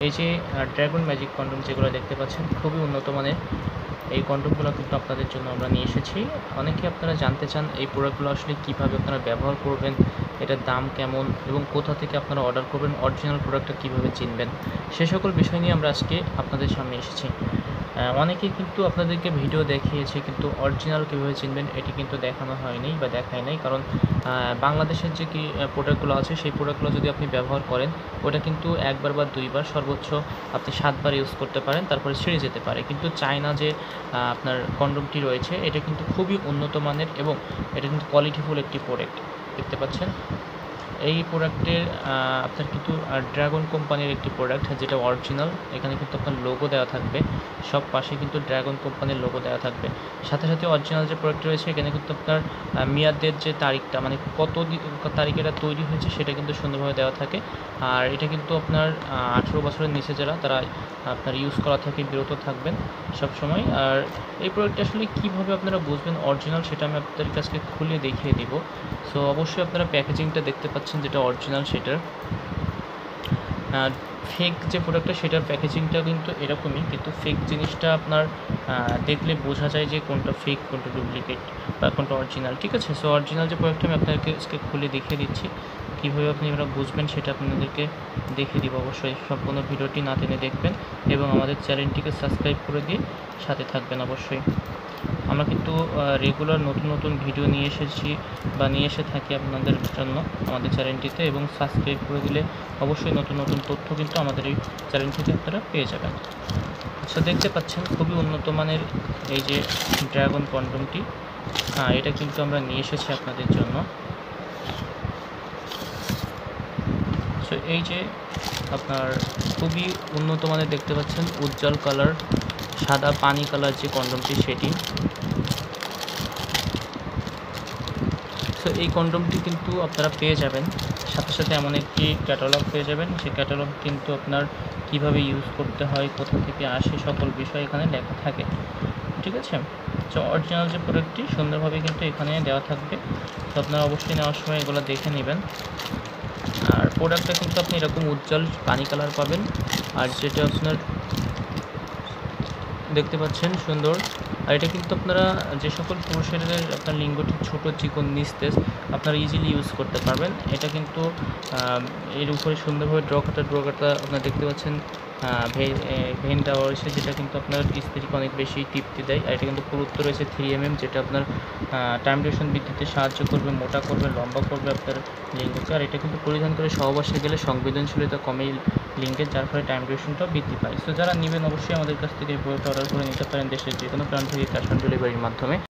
এই যে dragon magic condom যেগুলো দেখতে পাচ্ছেন খুবই উন্নত মানের। এই কন্ডোমগুলো কিন্তু আপনাদের জন্য আমরা নিয়ে এসেছি। অনেকে আপনারা জানতে চান এই প্রোডাক্টগুলো আসলে কীভাবে আপনারা ব্যবহার করবেন, এটার দাম কেমন এবং কোথা থেকে আপনারা অর্ডার করবেন, অরিজিনাল প্রোডাক্টটা কীভাবে চিনবেন, সে সকল বিষয় নিয়ে আমরা আজকে আপনাদের সামনে এসেছি। অনেকেই কিন্তু আপনাদেরকে ভিডিও দেখিয়েছে, কিন্তু অরিজিনাল কীভাবে চিনবেন এটি কিন্তু দেখানো হয়নি বা দেখায় নাই। কারণ বাংলাদেশের যে প্রোডাক্টগুলো আছে সেই প্রোডাক্টগুলো যদি আপনি ব্যবহার করেন, ওটা কিন্তু একবার বা দুইবার, সর্বোচ্চ আপনি 7 বার ইউজ করতে পারেন, তারপরে ছিঁড়ে যেতে পারে। কিন্তু চায়না যে আপনার কন্ডোমটি রয়েছে এটা কিন্তু খুবই উন্নত মানের এবং এটা কিন্তু কোয়ালিটিফুল একটি প্রোডাক্ট দেখতে পাচ্ছেন। এই প্রোডাক্টের আপনার কিন্তু ড্রাগন কোম্পানির একটি প্রোডাক্ট, যেটা অরিজিনাল। এখানে কিন্তু আপনার লোগো দেওয়া থাকবে, সব পাশে কিন্তু ড্রাগন কোম্পানির লোগো দেওয়া থাকবে। সাথে সাথে অরিজিনাল যে প্রোডাক্ট রয়েছে এখানে কিন্তু আপনার মেয়াদের যে তারিখটা, মানে কত তারিখে এটা তৈরি হয়েছে সেটা কিন্তু সুন্দরভাবে দেওয়া থাকে। আর এটা কিন্তু আপনার 18 বছরের নিচে যারা, তারা আপনার ইউজ করা থেকে বিরত থাকবেন সবসময়। আর এই প্রোডাক্টটা আসলে কীভাবে আপনারা বুঝবেন অরিজিনাল, সেটা আমি আপনাদের কাছে খুলে দেখিয়ে দিব। সো অবশ্যই আপনারা প্যাকেজিংটা দেখতে পাচ্ছেন যেটা অরিজিনাল, সেটার ফেক যে প্রোডাক্টটা সেটার প্যাকেজিংটা কিন্তু এরকমই, কিন্তু ফেক জিনিসটা আপনার দেখলে বোঝা যায় যে কোনটা ফেক, কোনটা ডুপ্লিকেট বা কোনটা অরিজিনাল। ঠিক আছে, সো অরিজিনাল যে প্রোডাক্টটা আমি আপনাদেরকে আজকে খুলে দেখিয়ে দিচ্ছি, কীভাবে আপনারা বুঝবেন সেটা আপনাদেরকে দেখিয়ে দিব। অবশ্যই সম্পূর্ণ ভিডিওটি না টেনে দেখবেন এবং আমাদের চ্যানেলটিকে সাবস্ক্রাইব করে দিয়ে সাথে থাকবেন অবশ্যই। আমরা কিন্তু রেগুলার নতুন নতুন ভিডিও নিয়ে এসেছি বা নিয়ে এসে থাকি আপনাদের জন্য আমাদের চ্যানেলটিতে, এবং সাবস্ক্রাইব করে দিলে অবশ্যই নতুন নতুন তথ্য কিন্তু আমাদের এই চ্যানেল থেকে আপনারা পেয়ে যাবেন। সো দেখতে পাচ্ছেন খুবই উন্নত মানের এই যে ড্রাগন কন্ডোমটি, এটা কিন্তু আমরা নিয়ে এসেছি আপনাদের জন্য। সো এই যে আপনার খুবই উন্নত মানের দেখতে পাচ্ছেন, উজ্জ্বল কালার, সাদা পানি কালার যে কন্ডোমটি সেটি। সো এই কন্ডোমটি কিন্তু আপনারা পেয়ে যাবেন, সাথে সাথে এমন একটি ক্যাটালগ পেয়ে যাবেন। সেই ক্যাটালগ কিন্তু আপনার কিভাবে ইউজ করতে হয়, কোথা থেকে আসে, সকল বিষয় এখানে লেখা থাকে। ঠিক আছে, সো অরিজিনাল যে প্রোডাক্টটি সুন্দরভাবে কিন্তু এখানে দেওয়া থাকবে। তো আপনারা অবশ্যই নেওয়ার সময় এগুলো দেখে নেবেন। আর প্রোডাক্টটা কিন্তু আপনি এরকম উজ্জ্বল পানি কালার পাবেন। আর যেটা আপনার দেখতে পাচ্ছেন সুন্দর, আর এটা কিন্তু আপনারা যে সকল পুরুষের আপনার লিঙ্গটি ছোট, চিকন, নিস্তেজ, আপনারা ইজিলি ইউজ করতে পারবেন। এটা কিন্তু এর উপরে সুন্দরভাবে ড্র কাটা আপনারা দেখতে পাচ্ছেন, ভেন দেওয়া রয়েছে, যেটা কিন্তু আপনার স্ত্রীকে অনেক বেশি তৃপ্তি দেয়। আর এটা কিন্তু পুরুত্ব রয়েছে 3mm, যেটা আপনার টাইম ডিউরেশন বৃদ্ধিতে সাহায্য করবে, মোটা করবে, লম্বা করবে আপনার লিঙ্গকে। আর এটা কিন্তু পরিধান করে সহবাসে গেলে সংবেদনশীলতা কমে লিঙ্কের, যার ফলে টাইম ডিউরেশনটাও বৃদ্ধি পায়। সো যারা নেবেন অবশ্যই আমাদের কাছ থেকে এই প্রোডাক্ট অর্ডার করে নিতে পারেন দেশের যে কোনো প্রান্ত থেকে ক্যাশ অন ডেলিভারির মাধ্যমে।